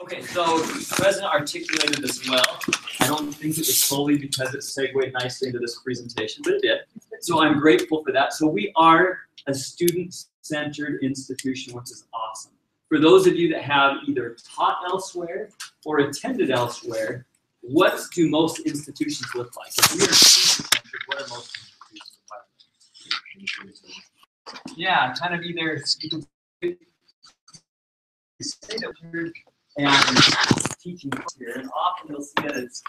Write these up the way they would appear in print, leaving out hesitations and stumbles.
Okay, so the President articulated this well. I don't think it was solely because it segued nicely into this presentation, but it did. So I'm grateful for that. So we are a student-centered institution, which is awesome. For those of you that have either taught elsewhere or attended elsewhere, what do most institutions look like? If we are student-centered, what are most institutions look like? Yeah, kind of either you can say that we're and teaching here, and often you'll see that it's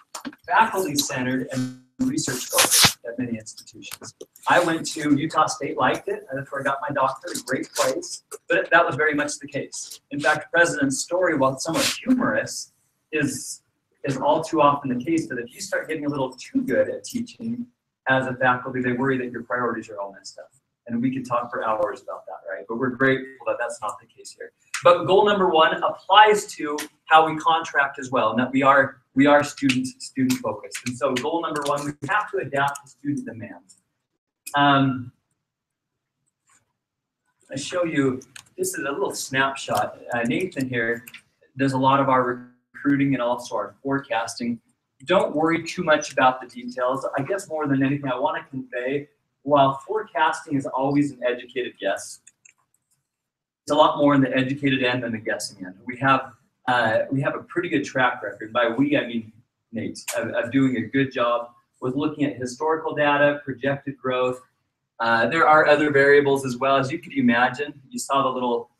faculty-centered and research-focused at many institutions. I went to Utah State, liked it, and that's where I got my doctorate, a great place, but that was very much the case. In fact, the President's story, while somewhat humorous, is all too often the case that if you start getting a little too good at teaching as a faculty, they worry that your priorities are all messed up. And we could talk for hours about that, right? But we're grateful that that's not the case here. But goal number one applies to how we contract as well, and that we are student focused. And so goal number one, we have to adapt to student demands. I show you, this is a little snapshot. Nathan here does a lot of our recruiting and also our forecasting. Don't worry too much about the details. I guess more than anything, I want to convey, while forecasting is always an educated guess, it's a lot more in the educated end than the guessing end. We have a pretty good track record. By we, I mean Nate, of doing a good job with looking at historical data, projected growth. There are other variables as well. As you could imagine, you saw the little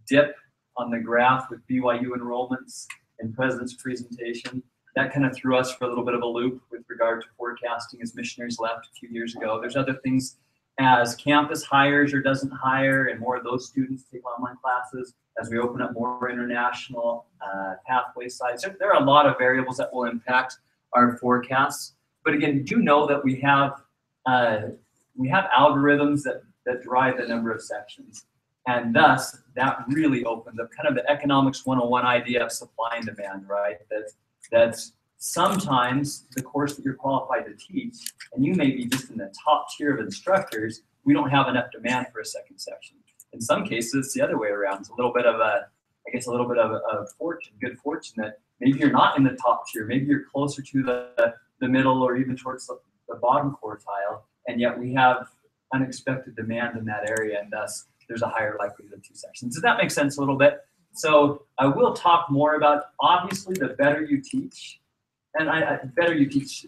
dip on the graph with BYU enrollments in President's presentation. That kind of threw us for a little bit of a loop with regard to forecasting as missionaries left a few years ago. There's other things as campus hires or doesn't hire and more of those students take online classes, as we open up more international pathway sites. There are a lot of variables that will impact our forecasts. But again, do know that we have algorithms that drive the number of sections. And thus, that really opens up kind of the economics 101 idea of supply and demand, right? That's sometimes the course that you're qualified to teach, and you may be just in the top tier of instructors, we don't have enough demand for a second section. In some cases, it's the other way around. It's a little bit of fortune, good fortune that maybe you're not in the top tier, maybe you're closer to the middle or even towards the bottom quartile, and yet we have unexpected demand in that area, and thus there's a higher likelihood of two sections. Does that make sense a little bit? So I will talk more about, obviously, the better you teach, and better you teach,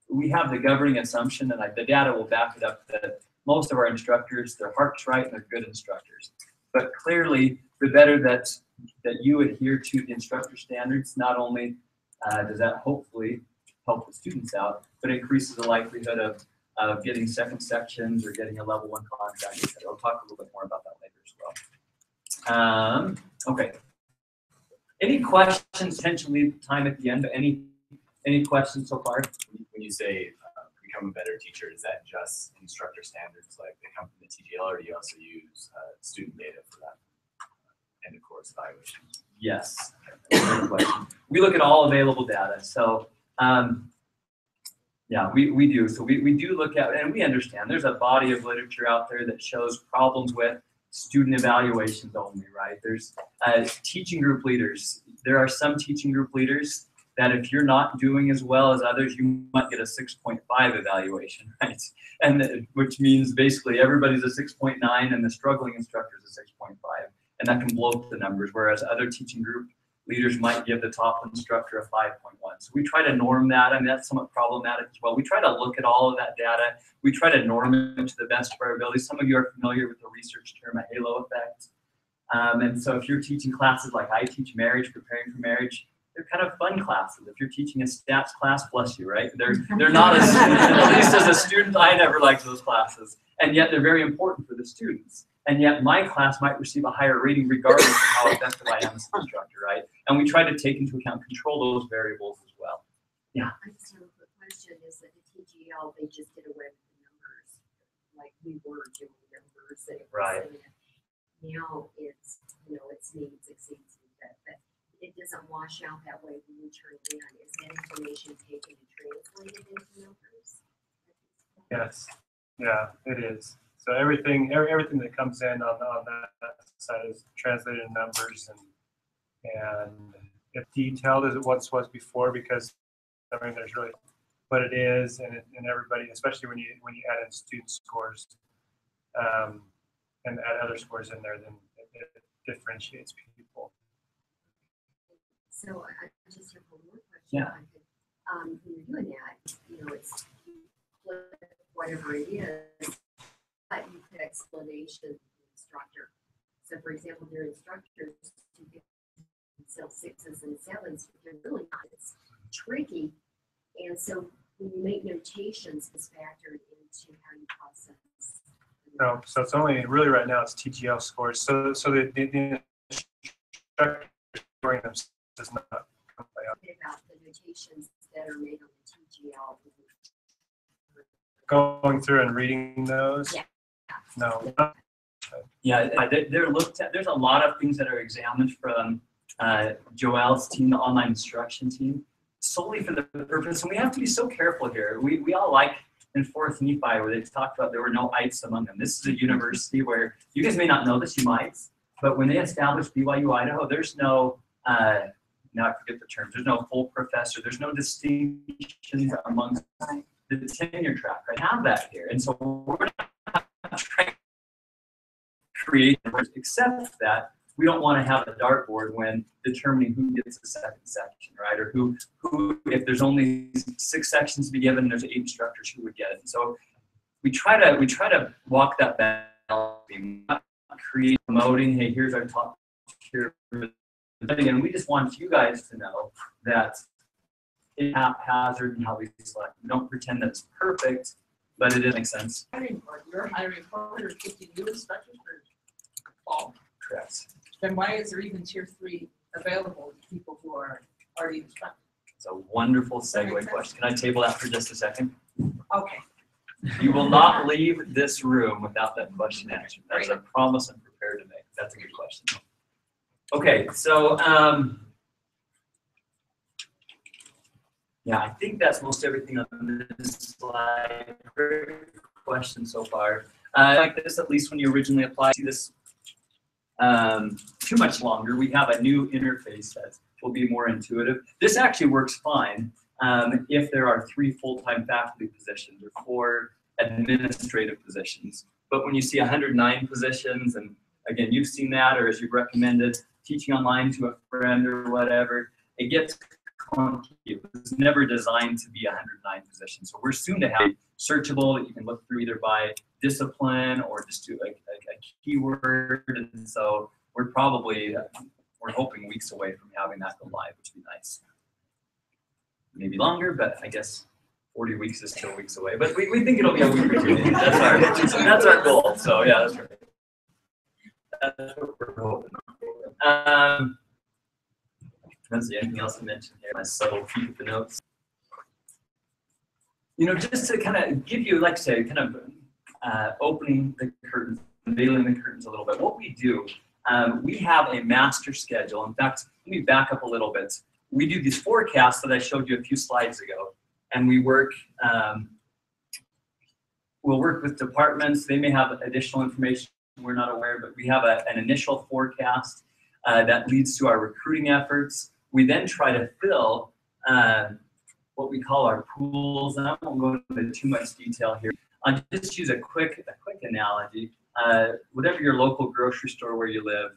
we have the governing assumption, and the data will back it up, that most of our instructors, their heart's right, and they're good instructors. But clearly, the better that you adhere to the instructor standards, not only does that hopefully help the students out, but increases the likelihood of getting second sections or getting a level 1 contract, etc. I'll talk a little bit more about that later as well. Okay. Any questions? Potentially time at the end. But any questions so far? When you say become a better teacher, is that just instructor standards like they come from the TGL, or do you also use student data for that end of course evaluation? Yes. Great question. We look at all available data. So yeah, we do. So we do look at, and we understand there's a body of literature out there that shows problems with student evaluations only, right? There's teaching group leaders. There are some teaching group leaders that if you're not doing as well as others, you might get a 6.5 evaluation, right? And which means basically everybody's a 6.9 and the struggling instructor is a 6.5. And that can blow up the numbers, whereas other teaching group leaders might give the top instructor a 5.1. So we try to norm that. I mean, that's somewhat problematic as well. We try to look at all of that data. We try to norm it to the best of our ability. Some of you are familiar with the research term, a halo effect. And so if you're teaching classes like I teach marriage, preparing for marriage, they're kind of fun classes. If you're teaching a stats class, bless you, right? They're not as, at least as a student, I never liked those classes. And yet they're very important for the students. And yet my class might receive a higher rating regardless of how effective I am as an instructor, right? And we try to take into account, control those variables as well. Yeah. I just have a question, is that the TGL, they just did away with the numbers, like we were doing numbers. Right. Now it's, it's needs, exceeds, but it doesn't wash out that way when you turn it in. Is that information taken and translated into numbers? Yes. Yeah, it is. So everything that comes in on that side is translated in numbers, and as detailed as it once was before, because I mean, there's really what it is, and everybody, especially when you add in student scores, and add other scores in there, then it differentiates people. So I just have one more question. Yeah. When you're doing that, you know, it's whatever it is, but you put explanation to the instructor. So for example, their instructors to get sell 6s and 7s, they're really not. It's tricky. And so when you make notations, it's factored into how you process. No, so it's only really right now it's TGL scores. So the instructor scoring them does not come by up. About the notations that are made on the TGL. Going through and reading those? Yeah. No. Yeah, they're looked at. There's a lot of things that are examined from Joelle's team, the online instruction team, solely for the purpose, and we have to be so careful here. We all like in 4th Nephi where they talked about there were no ites among them. This is a university where, you guys may not know this, you might, but when they established BYU-Idaho, there's no, now I forget the term, there's no full professor, there's no distinctions amongst the tenure track. I have that here, and so we're not trying to create, except that we don't want to have a dartboard when determining who gets the second section, right? Or who if there's only 6 sections to be given, there's 8 instructors who would get it. And so we try to walk that balance, not create promoting, hey, here's our top tier. But again, we just want you guys to know that it's haphazard in how we select. We don't pretend that it's perfect, but it does make sense. You're hiring 450 new instructors for fall. Correct. Then why is there even tier 3 available to people who are already instructed? It's a wonderful segue question. Can I table that for just a second? Okay. You will not leave this room without that question answered. That's a promise I'm prepared to make. That's a good question. Okay, so yeah, I think that's most everything on this slide. Great question so far. Like this, at least when you originally applied to this, too much longer. We have a new interface that will be more intuitive. This actually works fine if there are 3 full-time faculty positions or 4 administrative positions. But when you see 109 positions, and again, you've seen that, or as you've recommended, teaching online to a friend or whatever, it gets clunky. It was never designed to be 109 positions. So we're soon to have searchable that you can look through either by discipline or just do like a keyword. And so we're probably, we're hoping weeks away from having that go live, which would be nice. Maybe longer, but I guess 40 weeks is still weeks away. But we think it'll be a week or 2. That's our goal. So yeah, that's right. That's what we're hoping. Let's see, anything else to mention here? My subtle peek at the notes. You know, just to kind of give you, like I say, kind of opening the curtains, unveiling the curtains a little bit. What we do, we have a master schedule. In fact, let me back up a little bit. We do these forecasts that I showed you a few slides ago, and we work. We'll work with departments. They may have additional information we're not aware, but we have an initial forecast that leads to our recruiting efforts. We then try to fill what we call our pools, and I won't go into too much detail here. I'll just use a quick analogy. Whatever your local grocery store where you live,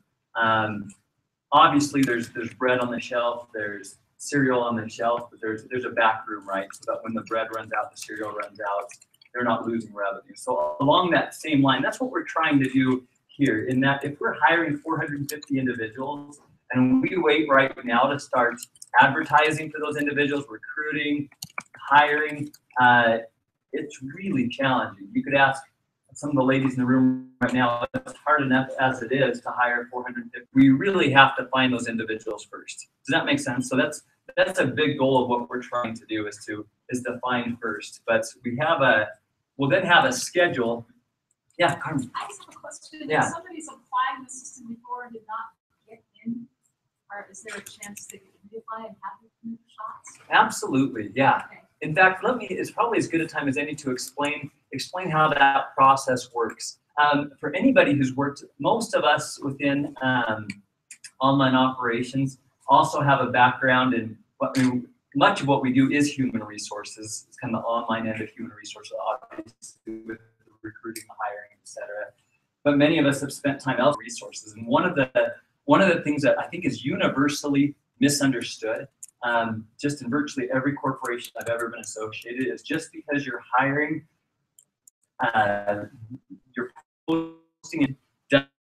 obviously there's bread on the shelf, there's cereal on the shelf, but there's a back room, right? So that when the bread runs out, the cereal runs out, they're not losing revenue. So along that same line, that's what we're trying to do here, in that if we're hiring 450 individuals and we wait right now to start advertising for those individuals, recruiting, hiring, it's really challenging. You could ask some of the ladies in the room right now, it's hard enough as it is to hire 450. We really have to find those individuals first. Does that make sense? So that's a big goal of what we're trying to do, is to find first. But we'll then have a schedule. Yeah, Carmen. I just have a question. Yeah. If somebody's applied the system before and did not get in, or is there a chance they could reapply and have the shots? Absolutely, yeah. Okay. In fact, it's probably as good a time as any to explain how that process works. For anybody who's worked, most of us within online operations also have a background in much of what we do is human resources. It's kind of the online end of human resources, obviously with recruiting, hiring, etc. But many of us have spent time elsewhere resources. And one of the things that I think is universally misunderstood, just in virtually every corporation I've ever been associated, is just because you're hiring, you're posting it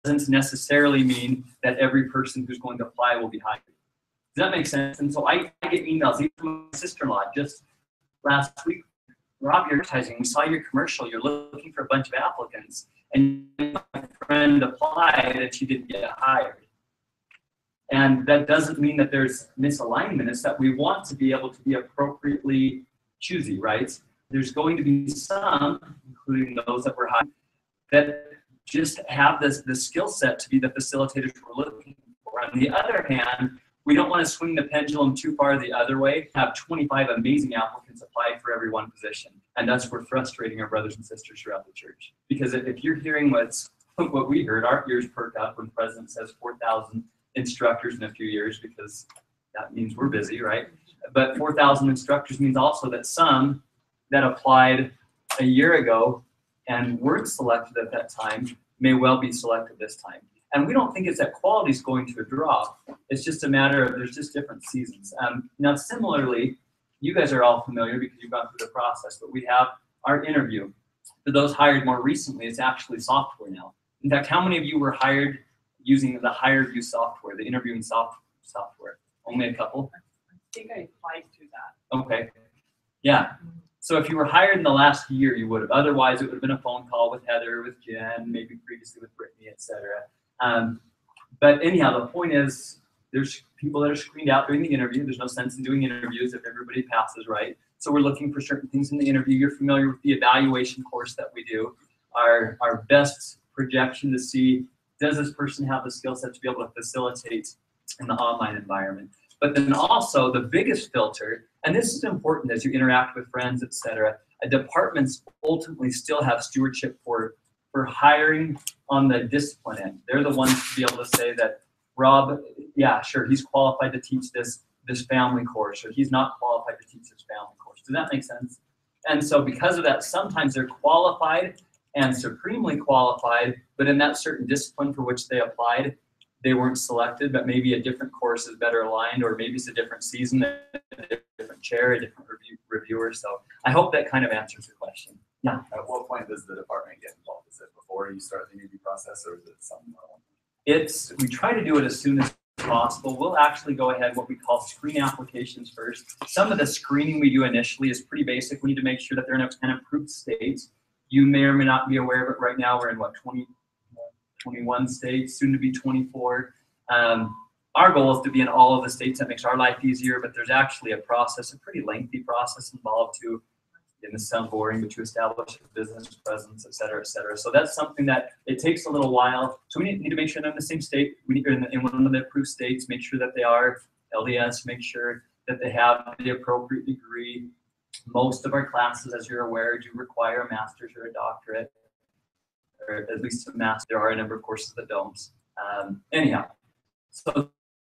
doesn't necessarily mean that every person who's going to apply will be hired. Does that make sense? And so I get emails, even from my sister-in-law just last week. Rob, you're advertising. We saw your commercial. You're looking for a bunch of applicants. And my friend applied and she didn't get hired. And that doesn't mean that there's misalignment. It's that we want to be able to be appropriately choosy, right? There's going to be some, including those that we're hiring, that just have the skill set to be the facilitators we're looking for. On the other hand, we don't want to swing the pendulum too far the other way, have 25 amazing applicants apply for every one position. And that's where frustrating our brothers and sisters throughout the church. Because if you're hearing what we heard, our ears perk up when the president says 4,000 instructors in a few years, because that means we're busy, right? But 4,000 instructors means also that some that applied a year ago and weren't selected at that time may well be selected this time. And we don't think it's that quality is going to drop. It's just a matter of there's just different seasons. Now, similarly, you guys are all familiar because you've gone through the process, but we have our interview. For those hired more recently, it's actually software now. In fact, how many of you were hired using the HireView software, the interviewing software? Only a couple? I think I applied to that. Okay. Yeah. So if you were hired in the last year, you would have. Otherwise, it would have been a phone call with Heather, with Jen, maybe previously with Brittany, etc. But anyhow, the point is there's people that are screened out during the interview. There's no sense in doing interviews if everybody passes, right? So we're looking for certain things in the interview. You're familiar with the evaluation course that we do. Our best projection to see, does this person have the skill set to be able to facilitate in the online environment? But then also the biggest filter, and this is important as you interact with friends, etc. Departments ultimately still have stewardship for hiring on the discipline end. They're the ones to be able to say that Rob, yeah, sure, he's qualified to teach this family course, or he's not qualified to teach this family course. Does that make sense? And so because of that, sometimes they're qualified and supremely qualified, but in that certain discipline for which they applied, they weren't selected, but maybe a different course is better aligned, or maybe it's a different season, a different chair, a different reviewer. So I hope that kind of answers the question. Yeah. At what point does the department get involved? Is it before you start the interview process, or is it something else? We try to do it as soon as possible. We'll actually go ahead what we call screen applications first. Some of the screening we do initially is pretty basic. We need to make sure that they're in an approved state. You may or may not be aware of it right now. We're in 21 states, soon to be 24. Our goal is to be in all of the states. That makes our life easier, but there's actually a process, a pretty lengthy process involved to, and this sounds boring, but to establish a business presence, et cetera, et cetera. So that's something that it takes a little while. So we need to make sure they're in the same state. We need in one of the approved states, make sure that they are LDS, make sure that they have the appropriate degree. Most of our classes, as you're aware, do require a master's or a doctorate, or at least a master. There are a number of courses that don't. Anyhow, so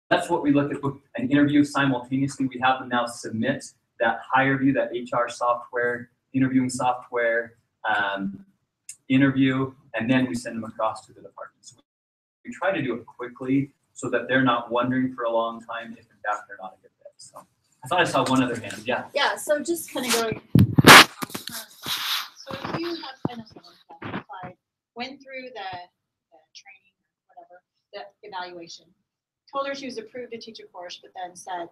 that's what we look at. An interview simultaneously. We have them now submit that HireView, that HR software, interviewing software, interview, and then we send them across to the department. So we try to do it quickly so that they're not wondering for a long time if in fact they're not a good fit. So I thought I saw one other hand. Yeah. Yeah, so just kind of going. So if you have kind of someone that applied, went through the training, whatever, the evaluation, told her she was approved to teach a course, but then said,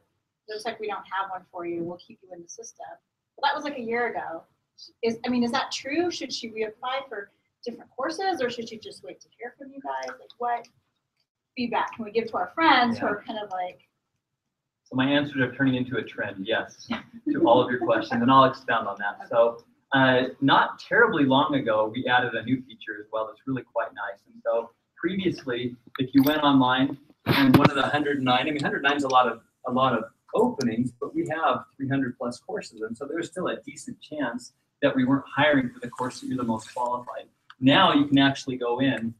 looks like we don't have one for you, we'll keep you in the system. Well, that was like a year ago. Is that true? Should she reapply for different courses, or should she just wait to hear from you guys? Like, what feedback can we give to our friends who are kind of like? So my answers are turning into a trend, yes, to all of your questions, and I'll expound on that. So not terribly long ago, we added a new feature as well that's really quite nice. And so previously, if you went online and one of the 109, 109 is a lot of openings, but we have 300 plus courses, and so there's still a decent chance that we weren't hiring for the course that you're the most qualified. Now you can actually go in,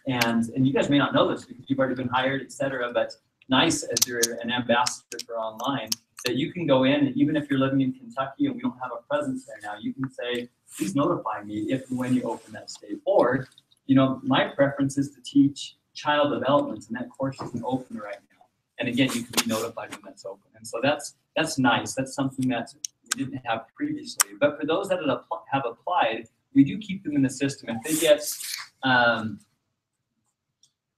and you guys may not know this because you've already been hired, et cetera, but nice as you're an ambassador for online, that you can go in, and even if you're living in Kentucky and we don't have a presence there now, you can say, please notify me if and when you open that state. Or, you know, my preference is to teach child development, and that course isn't open right now. And again, you can be notified when that's open. And so that's nice. That's something that we didn't have previously. But for those that have applied, we do keep them in the system. If they get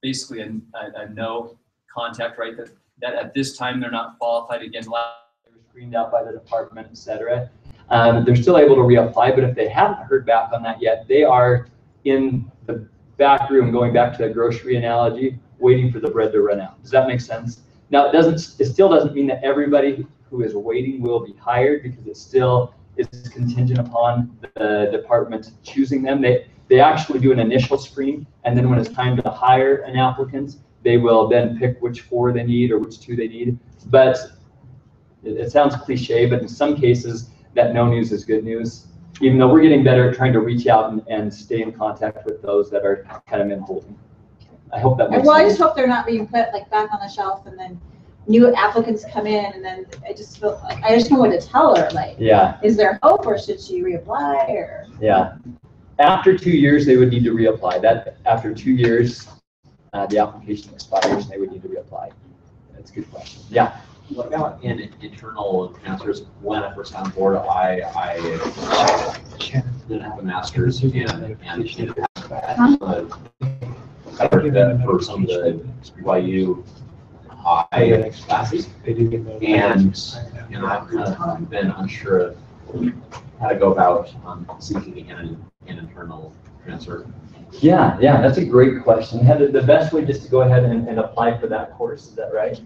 basically a no contact, right, that at this time they're not qualified, again, they were screened out by the department, etc. They're still able to reapply, but if they haven't heard back on that yet, they are in the back room, going back to the grocery analogy, waiting for the bread to run out. Does that make sense? Now, it still doesn't mean that everybody who is waiting will be hired, because it still is contingent upon the department choosing them. They actually do an initial screen, and then when it's time to hire an applicant, they will then pick which 4 they need or which 2 they need. But it sounds cliche, but in some cases, that no news is good news, even though we're getting better at trying to reach out and stay in contact with those that are kind of in holding. I hope that makes sense. I just hope they're not being put like back on the shelf, and then new applicants come in, and then I just feel like I just know what to tell her. Like, yeah, is there hope, or should she reapply? Or yeah, after 2 years they would need to reapply. That after 2 years, the application expires, and they would need to reapply. That's a good question. Yeah. What about in internal transfers? When I first got on board, I didn't have a master's and covered that for some of the BYU classes, and I've kind of been unsure of how to go about seeking an internal transfer. Yeah, that's a great question. The best way just to go ahead and apply for that course, is that right?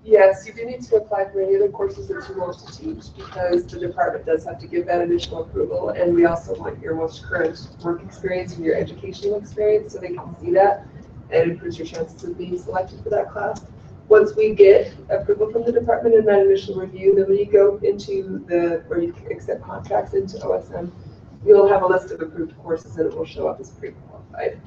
Yes, you do need to apply for any other courses that you want to teach, because the department does have to give that initial approval, and we also want your most current work experience and your educational experience, so they can see that and improves your chances of being selected for that class. Once we get approval from the department in that initial review, then when you go into where you accept contracts into OSM, you'll have a list of approved courses, and it will show up as pre-qualified.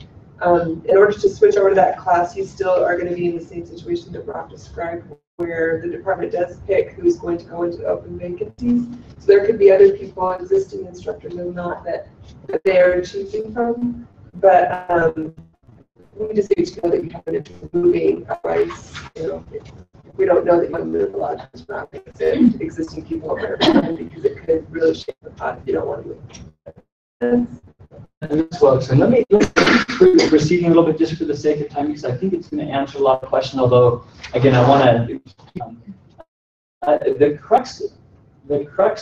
In order to switch over to that class, you still are going to be in the same situation that Rob described, where the department does pick who's going to go into open vacancies. So there could be other people, existing instructors and not, that they are choosing from. But we just need to know that you have an interest in moving. Otherwise, we don't know that you want to move a lot of times. Not because existing people are there, because it could really shape the pot if you don't want to move. And let me proceeding a little bit just for the sake of time, because I think it's going to answer a lot of questions. Although, again, I want to the crux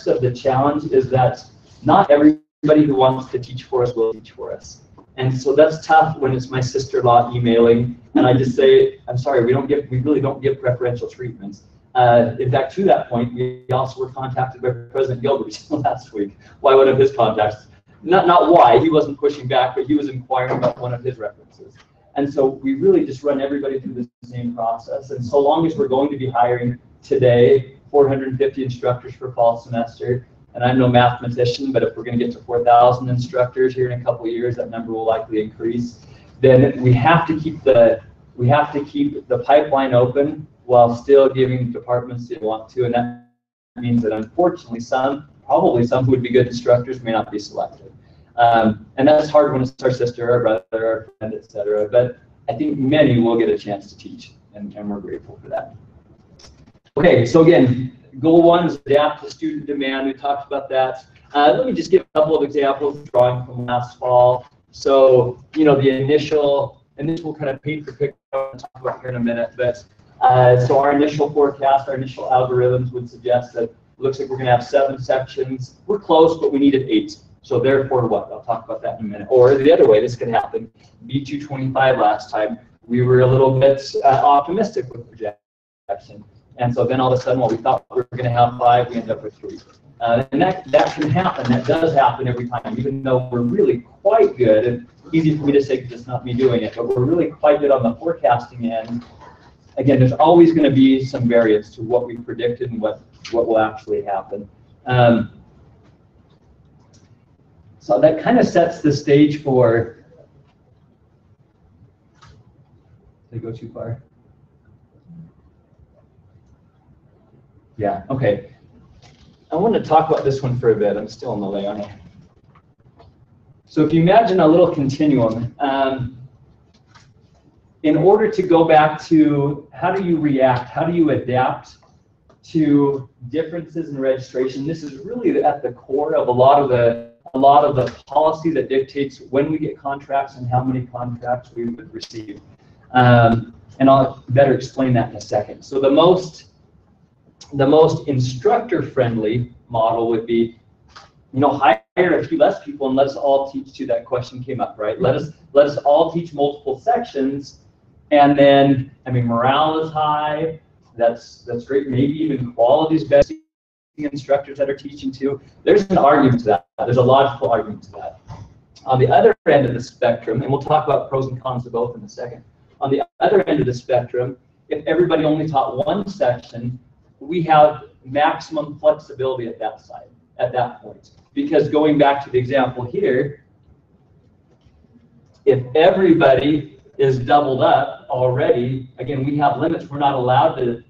of the challenge is that not everybody who wants to teach for us will teach for us, and so that's tough when it's my sister-in-law emailing, and I just say, I'm sorry, we really don't give preferential treatments. In fact, to that point, we also were contacted by President Gilbert last week by one of his contacts. Not why, he wasn't pushing back, but he was inquiring about one of his references. And so we really just run everybody through the same process. And so long as we're going to be hiring today 450 instructors for fall semester, and I'm no mathematician, but if we're going to get to 4,000 instructors here in a couple of years, that number will likely increase. Then we have to keep the pipeline open while still giving departments they want to, and that means that unfortunately probably some who would be good instructors may not be selected. And that's hard when it's our sister, our brother, our friend, etc. But I think many will get a chance to teach, and we're grateful for that. Okay, so again, goal 1 is adapt to student demand. We talked about that. Let me just give a couple of examples drawing from last fall. So, the initial, and this will kind of paint the picture I'll talk about here in a minute, but so our initial forecast, our initial algorithms would suggest that it looks like we're going to have 7 sections. We're close, but we needed 8. So therefore what? I'll talk about that in a minute. Or the other way, this could happen. B225 last time, we were a little bit optimistic with projection. And so then all of a sudden, we thought we were going to have 5, we ended up with 3. And that can happen. That does happen every time, even though we're really quite good. And easy for me to say because it's not me doing it, but we're really quite good on the forecasting end. Again, there's always going to be some variance to what we predicted and what will actually happen. So that kind of sets the stage for, did I go too far? Yeah, okay. I want to talk about this one for a bit. I'm still on the way, aren't I? So if you imagine a little continuum, in order to go back to how do you react, how do you adapt to differences in registration, this is really at the core of a lot of the policy that dictates when we get contracts and how many contracts we would receive. And I'll better explain that in a second. So the most instructor-friendly model would be, hire a few less people and let us all teach to, that question came up, right? Let us all teach multiple sections, and then, morale is high, that's great, maybe even quality is better, instructors that are teaching too. There's an argument to that, there's a logical argument to that. On the other end of the spectrum, and we'll talk about pros and cons of both in a second, on the other end of the spectrum, if everybody only taught one section, we have maximum flexibility at that point. Because going back to the example here, if everybody is doubled up already, again, we have limits. We're not allowed to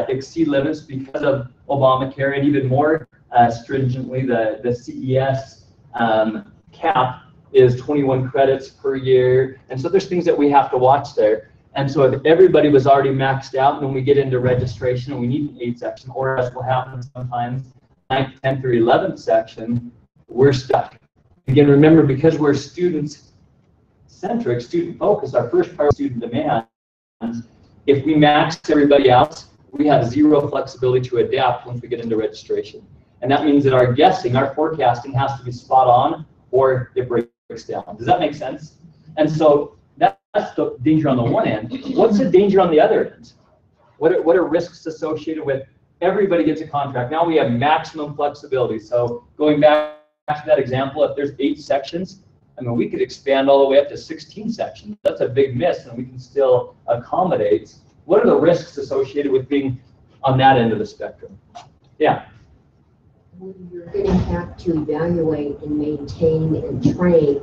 exceed limits because of Obamacare, and even more stringently, the CES cap is 21 credits per year. And so there's things that we have to watch there. And so if everybody was already maxed out, and when we get into registration and we need an 8th section, or as will happen sometimes, 9th, 10th, or 11th section, we're stuck. Again, remember, because we're student-centric, student-focused, our first priority is student demand. If we max everybody out, we have zero flexibility to adapt once we get into registration. And that means that our forecasting has to be spot on, or it breaks down. Does that make sense? And so that's the danger on the one end. What's the danger on the other end? What are risks associated with everybody gets a contract? Now we have maximum flexibility. So going back to that example, if there's 8 sections, we could expand all the way up to 16 sections. That's a big miss, and we can still accommodate. What are the risks associated with being on that end of the spectrum? Yeah. You're going to have to evaluate and maintain and train,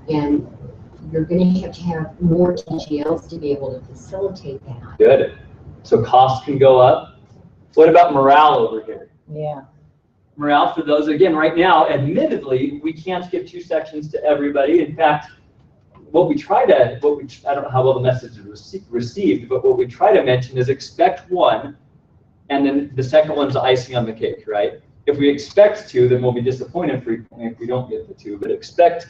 and you're going to have more TGLs to be able to facilitate that. Good. So costs can go up. What about morale over here? Yeah. Morale for those, again, right now, admittedly, we can't give 2 sections to everybody. In fact, I don't know how well the message is received, but what we try to mention is expect 1, and then the second one's icing on the cake, right? If we expect 2, then we'll be disappointed frequently if we don't get the 2, but expect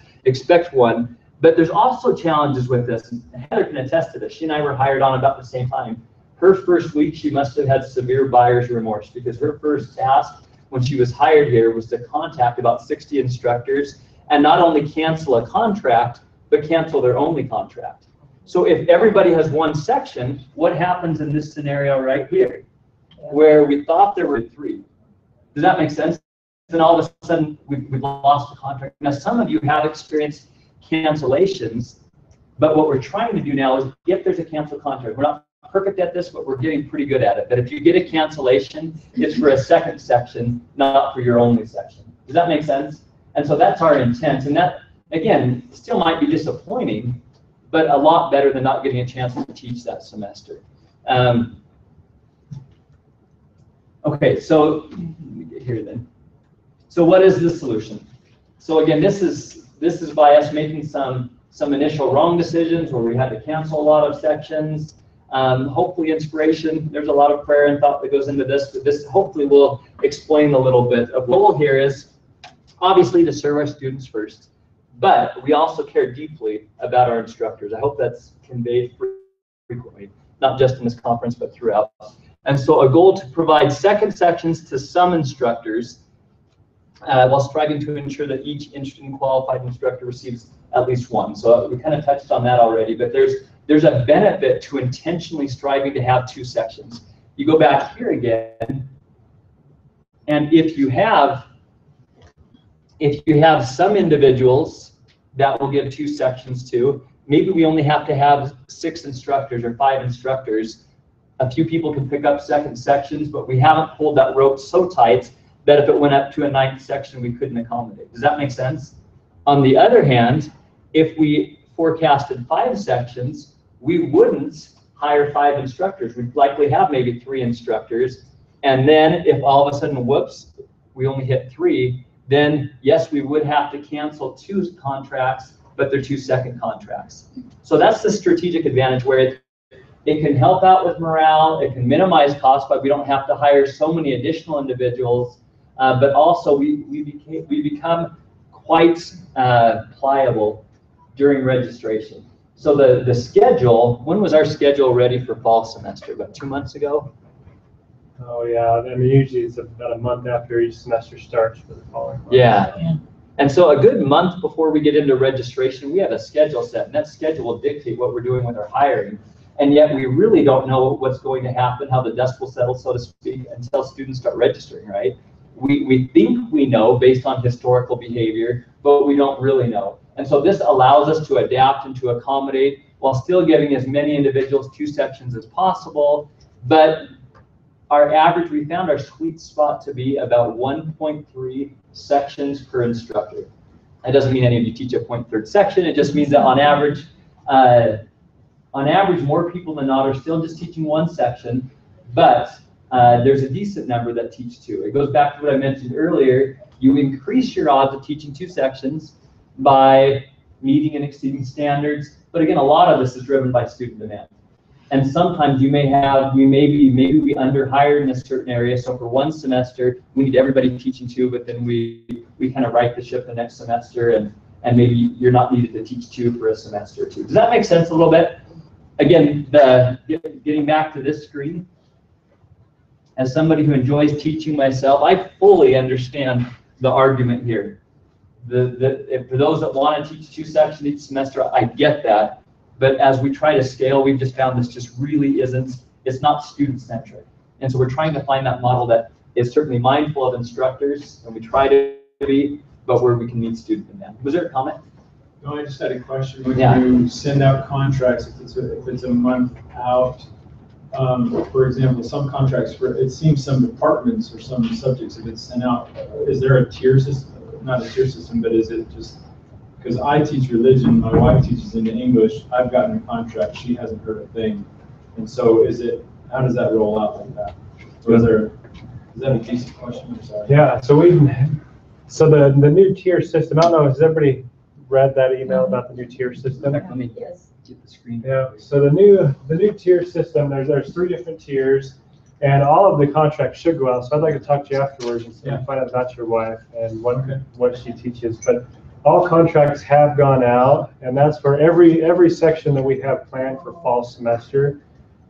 1. But there's also challenges with this, and Heather can attest to this. She and I were hired on about the same time. Her first week, she must have had severe buyer's remorse, because her first task when she was hired here was to contact about 60 instructors and not only cancel a contract, but cancel their only contract. So if everybody has 1 section, what happens in this scenario right here, where we thought there were 3? Does that make sense? Then all of a sudden, we've lost the contract. Now, some of you have experienced cancellations, but what we're trying to do now is, if there's a canceled contract, we're not perfect at this, but we're getting pretty good at it. But if you get a cancellation, it's for a second section, not for your only section. Does that make sense? And so that's our intent. And that, again, still might be disappointing, but a lot better than not getting a chance to teach that semester. Okay, so let me get here then. So what is the solution? So again, this is by us making some initial wrong decisions where we had to cancel a lot of sections. Hopefully inspiration, there's a lot of prayer and thought that goes into this, but this hopefully will explain a little bit of what the goal here is, obviously to serve our students first, but we also care deeply about our instructors. I hope that's conveyed frequently, not just in this conference, but throughout. And so a goal to provide second sections to some instructors while striving to ensure that each interested and qualified instructor receives at least 1. So we kind of touched on that already, but there's a benefit to intentionally striving to have 2 sections. You go back here again, and if you have some individuals that will give 2 sections to, maybe we only have to have 6 instructors or 5 instructors. A few people can pick up second sections, but we haven't pulled that rope so tight that if it went up to a 9th section, we couldn't accommodate. Does that make sense? On the other hand, if we forecasted 5 sections, we wouldn't hire 5 instructors. We'd likely have maybe 3 instructors, And then if all of a sudden, whoops, we only hit 3, then yes, we would have to cancel 2 contracts, but they're 2 second contracts. So that's the strategic advantage where it can help out with morale, it can minimize costs, but we don't have to hire so many additional individuals, but also we become quite pliable during registration. So the schedule, when was our schedule ready for fall semester? About 2 months ago? Oh, yeah. I mean, usually it's about a month after each semester starts for the following month. Yeah. And so a good month before we get into registration, we have a schedule set, and that schedule will dictate what we're doing with our hiring. And yet we really don't know what's going to happen, how the dust will settle, so to speak, until students start registering, right? We think we know based on historical behavior, but we don't really know. And so this allows us to adapt and to accommodate while still giving as many individuals 2 sections as possible. But our average, we found our sweet spot to be about 1.3 sections per instructor. That doesn't mean any of you teach a 0.3 section. It just means that on average, more people than not are still just teaching 1 section, but there's a decent number that teach 2. It goes back to what I mentioned earlier. You increase your odds of teaching 2 sections by meeting and exceeding standards. But again, a lot of this is driven by student demand. And sometimes maybe we underhired in a certain area. So for 1 semester, we need everybody teaching 2, but then we kind of right the ship the next semester, and maybe you're not needed to teach 2 for a semester or 2. Does that make sense a little bit? Again, getting back to this screen, as somebody who enjoys teaching myself, I fully understand the argument here. For those that want to teach 2 sections each semester, I get that. But as we try to scale, we've just found this just really it's not student-centric. And so we're trying to find that model that is certainly mindful of instructors, and we try to be, but where we can meet student demand. Was there a comment? No, I just had a question. When you send out contracts, if it's a month out, for example, some contracts, it seems some departments or some subjects, if it's sent out, is there a tier system? Not a tier system, but is it just, because I teach religion, my wife teaches into English, I've gotten a contract, she hasn't heard a thing. And so how does that roll out like that? Or is that a decent question? I'm sorry. Yeah, so the new tier system, I don't know, has everybody read that email about the new tier system? Let me get the screen. Yeah, so the new tier system, there's 3 different tiers, and all of the contracts should go out. So I'd like to talk to you afterwards and find out about your wife and what she teaches. But all contracts have gone out, and that's for every section that we have planned for fall semester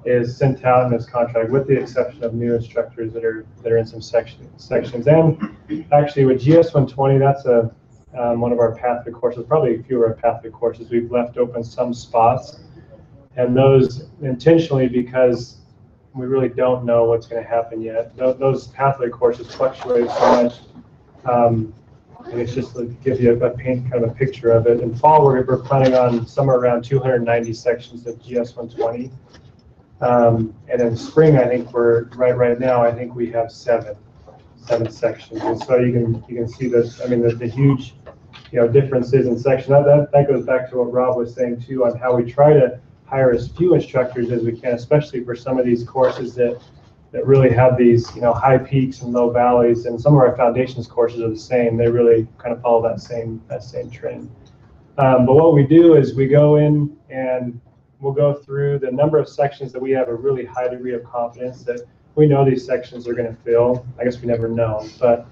is sent out in this contract, with the exception of new instructors that are in some sections. And actually with GS 120, that's one of our pathway courses, probably a few of our pathway courses. We've left open some spots, and those intentionally because we really don't know what's going to happen yet. Those pathway courses fluctuate so much. And it's just to give you a kind of a picture of it. In fall, we're planning on somewhere around 290 sections of GS 120. And in spring, I think right now, I think we have seven sections. And so you can see this. I mean, the huge differences in section. That goes back to what Rob was saying too, on how we try to hire as few instructors as we can, especially for some of these courses that really have these high peaks and low valleys. And some of our foundations courses are the same. They really kind of follow that same trend. But what we do is we go in and we'll go through the number of sections that we have a really high degree of confidence that we know these sections are going to fill. I guess we never know, but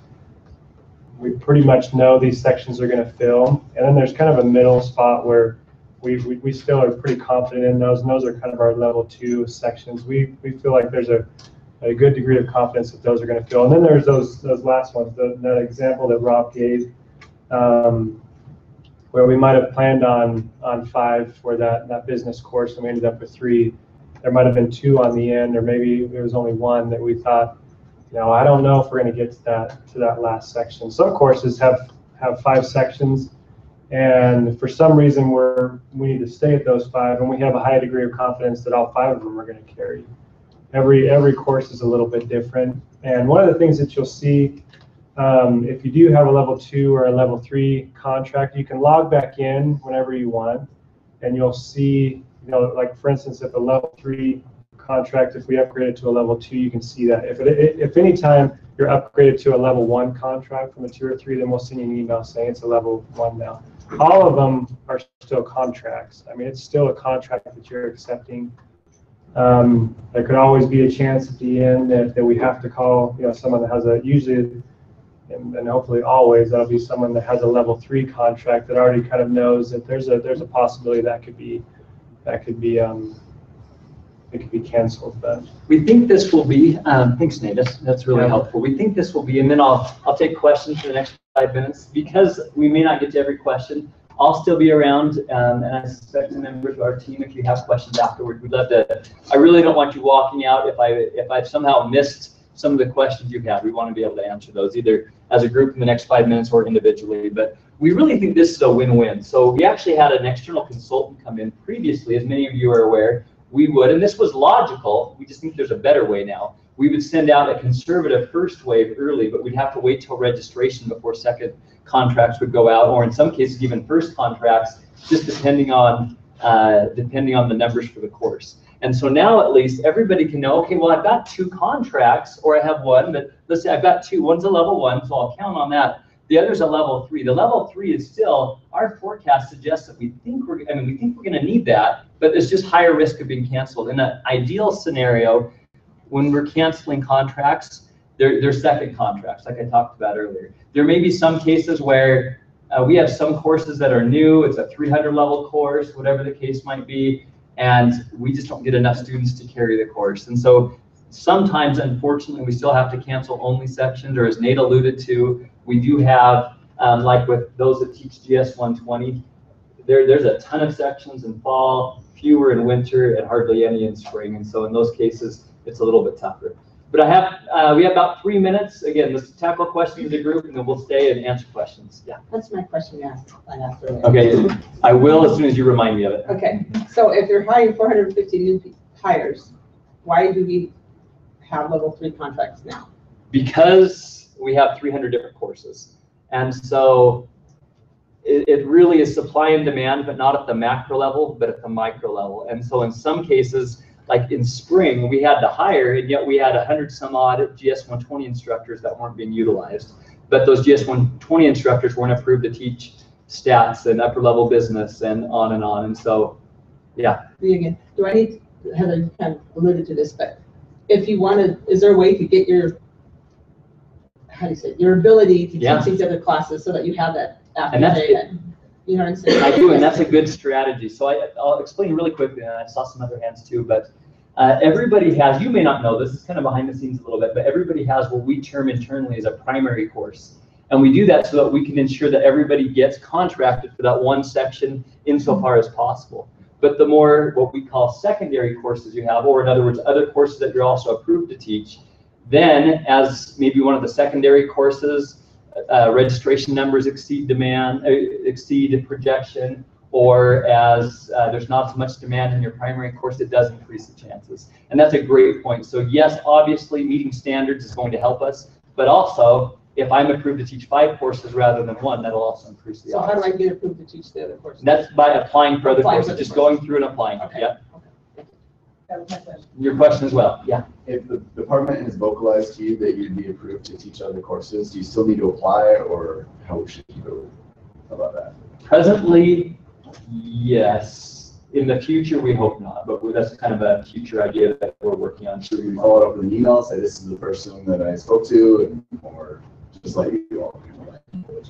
we pretty much know these sections are going to fill. And then there's kind of a middle spot where we still are pretty confident in those, and those are kind of our level 2 sections. We feel like there's a good degree of confidence that those are going to fill. And then there's those last ones, that example that Rob gave, where we might have planned on 5 for that business course, and we ended up with 3. There might have been 2 on the end, or maybe there was only 1 that we thought, I don't know if we're going to get to that last section. Some courses have 5 sections, and for some reason we need to stay at those 5, and we have a high degree of confidence that all 5 of them are going to carry. Every course is a little bit different, and one of the things that you'll see if you do have a level 2 or a level 3 contract, you can log back in whenever you want, and you'll see, like for instance, if a level 3 contract. If we upgrade it to a level 2, you can see that. If any time you're upgraded to a level 1 contract from a tier 3, then we'll send you an email saying it's a level 1 now. All of them are still contracts. I mean, it's still a contract that you're accepting. There could always be a chance at the end that we have to call, someone that has usually, and hopefully always, that'll be someone that has a level 3 contract that already kind of knows that there's a possibility that could be canceled. But we think this will be, thanks Nate, that's really helpful. We think this will be, and then I'll take questions for the next 5 minutes. Because we may not get to every question, I'll still be around, and I suspect the members of our team, if you have questions afterward, we'd love to. I really don't want you walking out if I've somehow missed some of the questions you have. We want to be able to answer those either as a group in the next 5 minutes or individually. But we really think this is a win-win. So we actually had an external consultant come in previously, as many of you are aware. We would, and this was logical, we just think there's a better way now. We would send out a conservative first wave early, but we'd have to wait till registration before second contracts would go out, or in some cases even first contracts, just depending on the numbers for the course. And so now at least everybody can know, okay, well I've got 2 contracts, or I have 1, but let's say I've got 2. One's a level 1, so I'll count on that. The other's a level 3. The level 3 is still, our forecast suggests that we think we're going to need that, but there's just higher risk of being canceled. In an ideal scenario, when we're canceling contracts, they're second contracts, like I talked about earlier. There may be some cases where we have some courses that are new, it's a 300 level course, whatever the case might be, and we just don't get enough students to carry the course. And so sometimes, unfortunately, we still have to cancel only sections, or as Nate alluded to, we do have, like with those that teach GS 120, there's a ton of sections in fall, fewer in winter, and hardly any in spring. And so in those cases, it's a little bit tougher. But we have about 3 minutes. Again, let's tackle questions in the group, and then we'll stay and answer questions. Yeah. That's my question I asked earlier. Okay, I will as soon as you remind me of it. Okay, so if you're hiring 450 new hires, why do we have level 3 contracts now? Because we have 300 different courses. And so it really is supply and demand, but not at the macro level, but at the micro level. And so in some cases, like in spring, we had to hire, and yet we had 100 some odd GS 120 instructors that weren't being utilized. But those GS 120 instructors weren't approved to teach stats and upper level business and on and on. And so, yeah. Again, do I need, Heather, you kind of alluded to this, but if you wanted, is there a way to get your, how do you say, your ability to teach these other classes so that you have that after you know what I'm saying? I do, and that's a good strategy. So I'll explain really quickly, and I saw some other hands too, but everybody has, you may not know this, is kind of behind the scenes a little bit, but everybody has what we term internally as a primary course. And we do that so that we can ensure that everybody gets contracted for that one section insofar as possible. But the more what we call secondary courses you have, or in other words, other courses that you're also approved to teach, then as maybe one of the secondary courses, registration numbers exceed demand, exceed projection, or as there's not as much demand in your primary course, it does increase the chances. And that's a great point. So yes, obviously meeting standards is going to help us, but also if I'm approved to teach 5 courses rather than 1, that'll also increase the odds. So how do I get approved to teach the other courses? That's by applying for other courses, just going through and applying. Okay. Yep. Okay. That was my question. Your question as well. Yeah. If the department has vocalized to you that you'd be approved to teach other courses, do you still need to apply, or how should you go about that? Presently, yes. In the future, we hope not, but that's kind of a future idea that we're working on. Should we follow it up with an email, say this is the person that I spoke to, or just let you all know?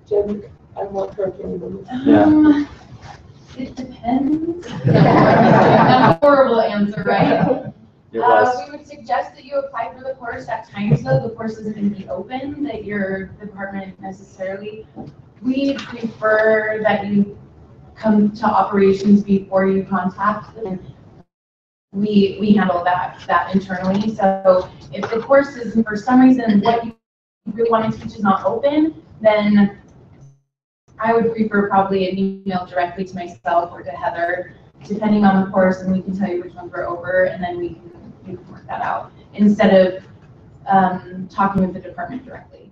Jen, I want her opinion. Yeah. It depends. A horrible answer, right? It was. We would suggest that you apply for the course at times though the course isn't going to be open, that your department necessarily. We prefer that you come to operations before you contact, and we handle that internally. So if the course is for some reason what you really want to teach is not open, then I would prefer probably an email directly to myself or to Heather, depending on the course, and we can tell you which ones we're over, and then you can work that out instead of talking with the department directly.